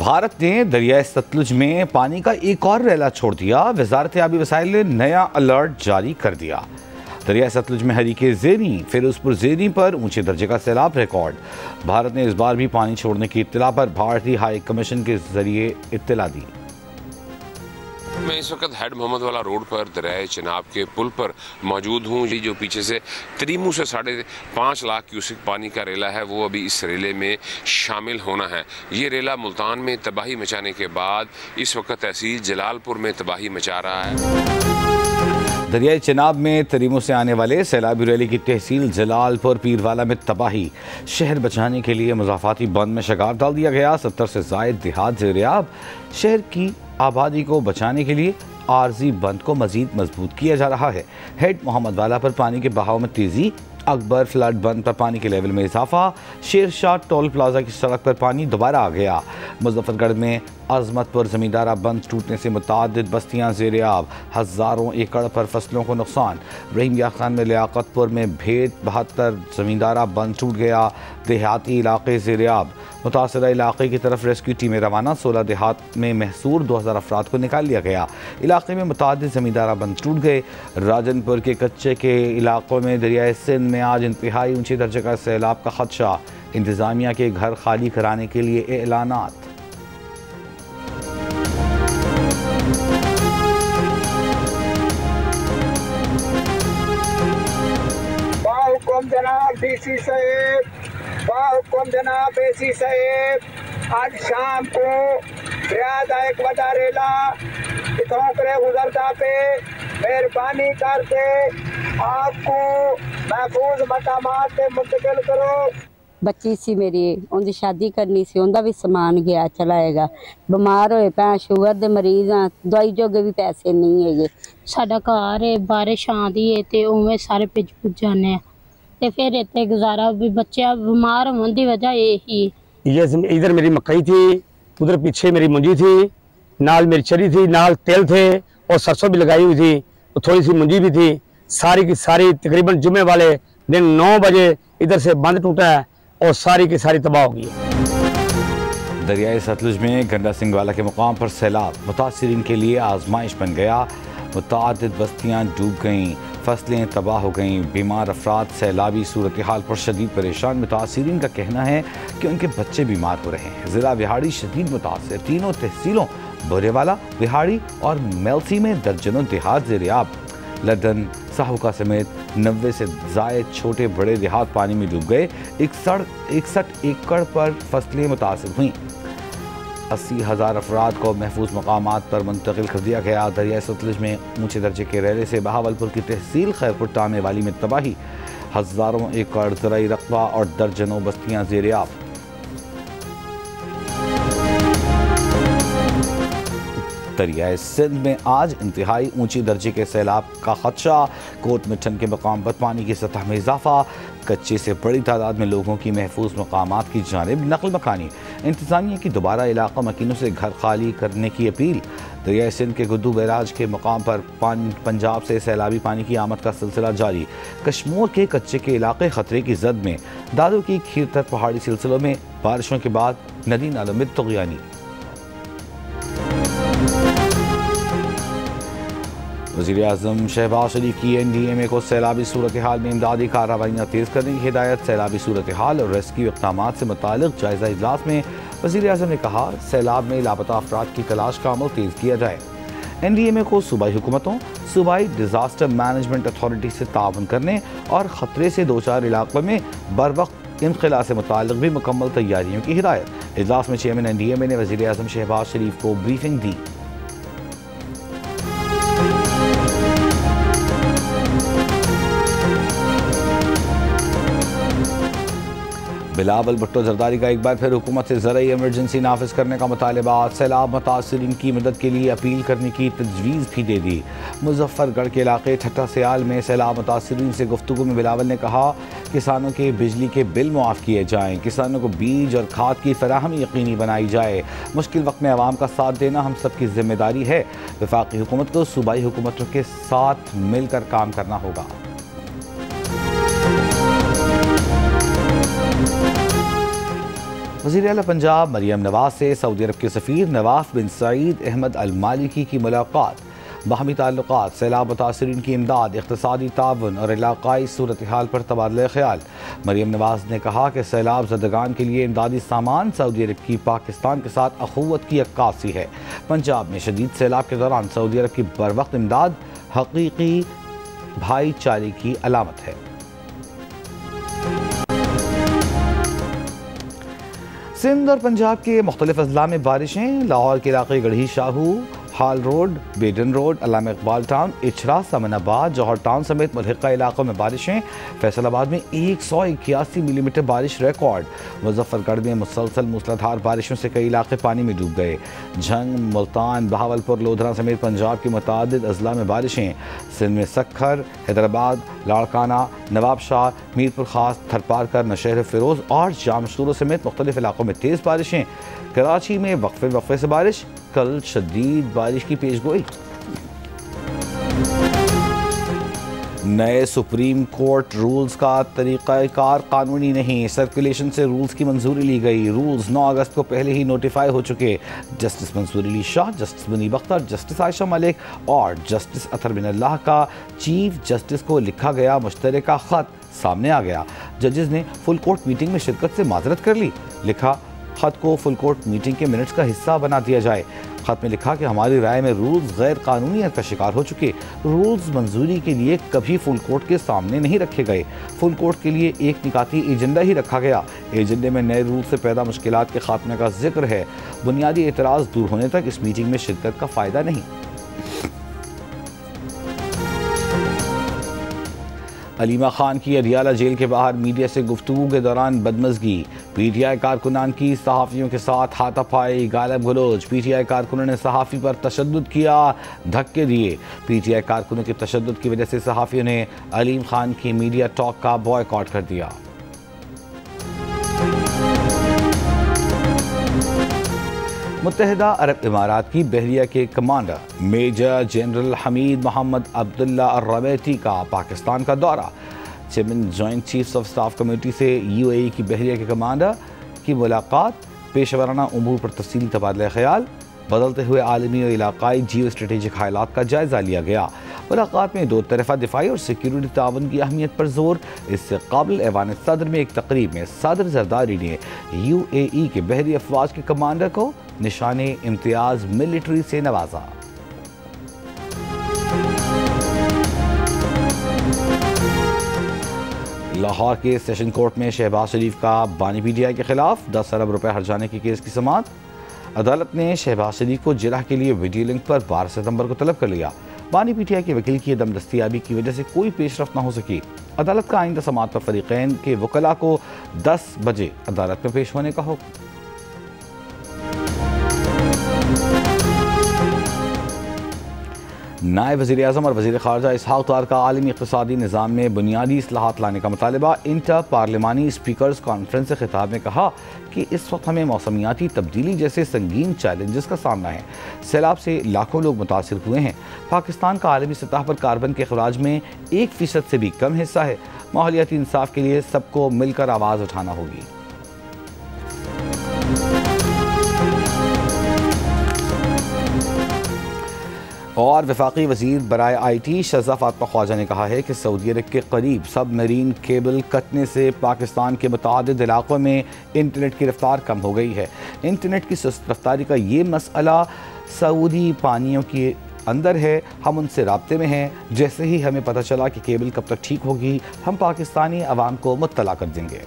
भारत ने दरियाए सतलुज में पानी का एक और रैला छोड़ दिया। वजारत आबी वसाइल ने नया अलर्ट जारी कर दिया। दरियाए सतलुज में हरीके ज़ेनी, फिरोजपुर ज़ेनी पर ऊंचे दर्जे का सैलाब रिकॉर्ड। भारत ने इस बार भी पानी छोड़ने की इत्तला पर भारतीय हाई कमीशन के जरिए इत्तला दी। मैं इस वक्त हेड मोहम्मद वाला रोड पर दरियाए चिनाब के पुल पर मौजूद हूँ। ये जो पीछे से त्रिमू से 5.5 लाख क्यूसिक पानी का रेला है वो अभी इस रेले में शामिल होना है। ये रेला मुल्तान में तबाही मचाने के बाद इस वक्त तहसील जलालपुर में तबाही मचा रहा है। दरियाए चिनाब में तरीमों से आने वाले सैलाबी रैली की तहसील जलालपुर पीरवाला में तबाही। शहर बचाने के लिए मुजाफाती बंद में शगार डाल दिया गया। 70 से ज़ायद देहात ज़ेर-ए-आब। शहर की आबादी को बचाने के लिए आर्जी बंद को मजीद मजबूत किया जा रहा है। हेड मोहम्मद वाला पर पानी के बहाव में तेजी। अकबर फ्लड बंद पर पानी के लेवल में इजाफा। शेरशाह टोल प्लाजा की सड़क पर पानी दोबारा आ गया। मुजफ्फरगढ़ में अजमतपुर जमींदारा बंद टूटने से मुतादिद बस्तियां ज़ेर-ए-आब। हज़ारों एकड़ पर फसलों को नुकसान। रहीम यार खान में लियाकतपुर में भेद 72 जमींदारा बंद टूट गया। देहाती इलाके ज़ेर-ए-आब। मुतासरा इलाके की तरफ रेस्क्यू टीमें रवाना। 16 देहात में महसूर 2000 अफराद को निकाल लिया गया। इलाके में मुतादिद जमींदारा बंद टूट गए। राजनपुर के कच्चे के इलाकों में दरियाए सिंध में आज इंतहाई ऊंचे दर्जे का सैलाब का खदशा। इंतजामिया के घर खाली कराने के लिए एलानात। जनाब डीसी साहब, बाहुकुम जनाब एसी साहब, आज शाम को रियाद एक वदा रेला इतों करे गुजरता पे मेहरबानी करके आपको महफूज मकामात पे मुंतकिल करो। बच्ची सी मेरी, उनकी शादी करनी सी, उनका भी समान गया चलाएगा। बीमार होए पै, शुगर दे मरीज हाँ, दवाई जोगे भी पैसे नहीं है। साडा घर है, बारिश आँदी है तो उवें सारे भिज भुज जाने ते फिर इतने गुजारा भी। बच्चे बीमार होने की वजह यही। ये इधर मेरी मकई थी, उधर पीछे मेरी मुंजी थी, नाल मेरी चरी थी, नाल तेल थे और सरसों भी लगाई हुई थी, तो थोड़ी सी मुंजी भी थी। सारी की सारी तकरीबन जुम्मे वाले दिन 9 बजे इधर से बंद टूटा है और सारी की सारी तबाह हो गई है। दरियाए सतलुज में गंडा सिंह वाला के मुकाम पर सैलाब मुतासिरीन के लिए आजमाइश बन गया। मुतादिद बस्तियाँ डूब गईं, फसलें तबाह हो गईं। बीमार अफराद सैलाबी सूरत हाल पर शदीद परेशान। मुतासिरीन का कहना है कि उनके बच्चे बीमार हो रहे हैं। ज़िला बिहाड़ी शदीद मुतासर। तीनों तहसीलों बोरेवाला, बिहाड़ी और मेलसी में दर्जनों देहात ज़ेर-ए-आब। लदन, साहुका समेत 90 से ज़ायद छोटे बड़े देहात पानी में डूब गए। 61 एकड़ पर फसलें मुतासर हुई। 80,000 अफराद को महफूज मकामात पर मुंतकिल कर दिया गया। दरियाए सतलुज में ऊंचे दर्जे के रेले से बहावलपुर की तहसील खैरपुर टामे वाली में तबाही। हज़ारों एकड़ ज़राई रकबा और दर्जनों बस्तियां ज़ेर-ए-आब। दरियाए सिंध में आज इंतहाई ऊंची दर्जे के सैलाब का खदशा। कोट मिठन के मकाम पर पानी की सतह में इजाफा। कच्चे से बड़ी तादाद में लोगों की महफूज मकामात की जानिब नकल मकानी। इंतजामिया की दोबारा इलाका मकीनों से घर खाली करने की अपील। दरियाए सिंध के गुद्दू बैराज के मकाम पर पंजाब से सैलाबी पानी की आमद का सिलसिला जारी। कश्मीर के कच्चे के इलाके खतरे की जद में। दादो की खीर तक पहाड़ी सिलसिलों में बारिशों के बाद नदी नालों में तुग़यानी। वज़ीर-ए-आज़म शहबाज शरीफ की NDMA को सैलाबी सूरत हाल में इमदादी कार्रवाइयाँ तेज़ करने की हिदायत। सैलाबी सूरत हाल और रेस्क्यू इक़दामात से मुताल्लिक़ जायज़ा इजलास में वज़ीर-ए-आज़म ने कहा, सैलाब में लापता अफराद की तलाश का अमल तेज़ किया जाए। NDMA को सूबाई हुकूमतों, सूबाई डिज़ास्टर मैनेजमेंट अथॉरिटी से ताउन करने और ख़तरे से 2-4 इलाकों में बरवक्त इनखला से मुताल्लिक़ भी मुकम्मल तैयारियों की हिदायत। इजलास में चेयरमैन NDMA ने वज़ीर-ए-आज़म शहबाज शरीफ को ब्रीफिंग दी। बिलावल भुट्टो जरदारी का एक बार फिर हुकूमत से ज़राई एमरजेंसी नाफिज करने का मुतालबा। सैलाब मुतासिरीन की मदद के लिए अपील करने की तजवीज़ भी दे दी। मुजफ्फरगढ़ के इलाके ठट्टा सयाल में सैलाब मुतासिरीन से गुफ्तगू में बिलावल ने कहा, किसानों के बिजली के बिल मुआफ़ किए जाएँ, किसानों को बीज और खाद की फराहमी यकीनी बनाई जाए। मुश्किल वक्त में आवाम का साथ देना हम सब की जिम्मेदारी है। वफाकी हुकूमत को सूबाई हुकूमतों के साथ मिलकर काम करना होगा। वज़ीर आला पंजाब मरियम नवाज से सऊदी अरब के सफ़ीर नवाफ बिन सईद अहमद अल मालिकी की मुलाकात। बाहमी ताल्लुकात, सैलाब मुतासरीन की इमदाद, इक़्तिसादी ताउन और इलाक़ाई सूरत हाल पर तबादला ख्याल। मरियम नवाज ने कहा कि सैलाब ज़दगान के लिए इमदादी सामान सऊदी अरब की पाकिस्तान के साथ अखुवत की अक्कासी है। पंजाब में शदीद सैलाब के दौरान सऊदी अरब की बरवक्त इमदाद हकीकी भाईचारे की अलामत है। सिंध और पंजाब के मुख्तलिफ अजला में बारिशें। लाहौर के इलाके गढ़ी शाहू, हाल रोड, बेडन रोड, अल्लामा इकबाल टाउन, इचरा, समनाबाद, जौहर टाउन समेत मुल्हिका इलाकों में बारिशें। फैसलाबाद में 181 मिलीमीटर बारिश रिकॉर्ड। मुजफ्फरगढ़ में मुसलसल मूसलाधार बारिशों से कई इलाके पानी में डूब गए। झंग, मुल्तान, बहावलपुर, लोधरा समेत पंजाब के मुतादिद अजला में बारिशें। सिंध में सक्खर, हैदराबाद, लाड़काना, नवाबशाह, मीरपुर खास, थरपारकर, नशहर फिरोज और जामशूरों समेत मुख्तलिफ इलाकों में तेज़ बारिशें। कराची में वक्फे से बारिश। कल शदीद बारिश की पेशगोई। नए सुप्रीम कोर्ट रूल्स का तरीक़ाकार कानूनी नहीं, सर्कुलेशन से रूल्स की मंजूरी ली गई। रूल्स 9 अगस्त को पहले ही नोटिफाई हो चुके। Justice Mansoor Ali Shah, justice Munib Akhtar, justice Ayesha Malik और जस्टिस अतर बिन अल्लाह का चीफ जस्टिस को लिखा गया मुश्तरका ख़त सामने आ गया। जजेस ने फुल कोर्ट मीटिंग में शिरकत से माजरत कर ली। लिखा, ख़त को फुल कोर्ट मीटिंग के मिनट्स का हिस्सा बना दिया जाए। ख़त में लिखा कि हमारी राय में रूल्स गैर कानूनीयत का शिकार हो चुके। रूल्स मंजूरी के लिए कभी फुल कोर्ट के सामने नहीं रखे गए। फुल कोर्ट के लिए एक निकाती एजेंडा ही रखा गया। एजेंडे में नए रूल से पैदा मुश्किलात के खात्मे का जिक्र है। बुनियादी एतराज़ दूर होने तक इस मीटिंग में शिरकत का फ़ायदा नहीं। अलीमा खान की अडियाला जेल के बाहर मीडिया से गुफ्तगू के दौरान बदमज़गी। पीटीआई कारकुनान की सहाफ़ियों के साथ हाथापाई, गालिब गलोच। पीटीआई कारकुनों ने सहाफ़ी पर तशद्दुद किया, धक्के दिए। पीटीआई कारकुनों के तशद्दुद की वजह से सहाफ़ियों ने अलीम खान की मीडिया टॉक का बॉयकॉट कर दिया। मुत्तहिदा अरब इमारात की बहरिया के commander major general Hamid Mohammed Abdullah Arrawaiti का पाकिस्तान का दौरा। Chairman joint chiefs of staff committee से यूएई की बहरिया के कमांडर की मुलाकात। पेशेवराना उमूर पर तफसीली तबादला ख्याल। बदलते हुए आलमी और इलाकाई जियो स्ट्रेटेजिक हालात का जायज़ा लिया गया। मुलाकात में दो तरफ़ा दिफाई और सिक्योरिटी ताउन की अहमियत पर जोर। इससे काबिल ऐवान सदर में एक तकरीब में सदर जरदारी ने यूएई के बहरी अफवाज के कमांडर को निशाने इम्तियाज मिलिट्री से नवाजा। लाहौर के सेशन कोर्ट में शहबाज शरीफ का बानी पीटीआई के खिलाफ 10 अरब रुपए हर्जाने के केस की समाअत। अदालत ने शहबाज शरीफ को जिरह के लिए वीडियो लिंक पर 12 सितंबर को तलब कर लिया। बानी पीटीआई के वकील की अदम दस्तियाबी की वजह से कोई पेशरफ न हो सकी। अदालत का आइंदा समाअत पर फरीकैन के वकला को 10 बजे अदालत में पेश होने का हुक्म। नायब वज़ीर आज़म और वज़ीर ख़ारजा इसहाक़ डार का आलमी इक़्तिसादी निज़ाम में बुनियादी इस्लाहात लाने का मुतालिबा। इंटर पार्लिमानी स्पीकर्स कॉन्फ्रेंस से खिताब में कहा कि इस वक्त हमें मौसमियाती तब्दीली जैसे संगीन चैलेंजेस का सामना है। सैलाब से लाखों लोग मुतासिर हुए हैं। पाकिस्तान का आलमी सतह पर कार्बन के अखराज में 1% से भी कम हिस्सा है। माहौलियाती इंसाफ के लिए सबको मिलकर आवाज़ उठाना होगी। और वफाकी वज़ीर बराए IT शज़ा फातिमा ख्वाजा ने कहा है कि सऊदी अरब के करीब सब मरीन केबल कटने से पाकिस्तान के मुतादिद इलाक़ों में इंटरनेट की रफ्तार कम हो गई है। इंटरनेट की सुस्त रफ्तारी का ये मसला सऊदी पानियों के अंदर है। हम उनसे राब्ते में हैं। जैसे ही हमें पता चला कि केबल कब तक ठीक होगी, हम पाकिस्तानी अवाम को मुत्तला कर देंगे।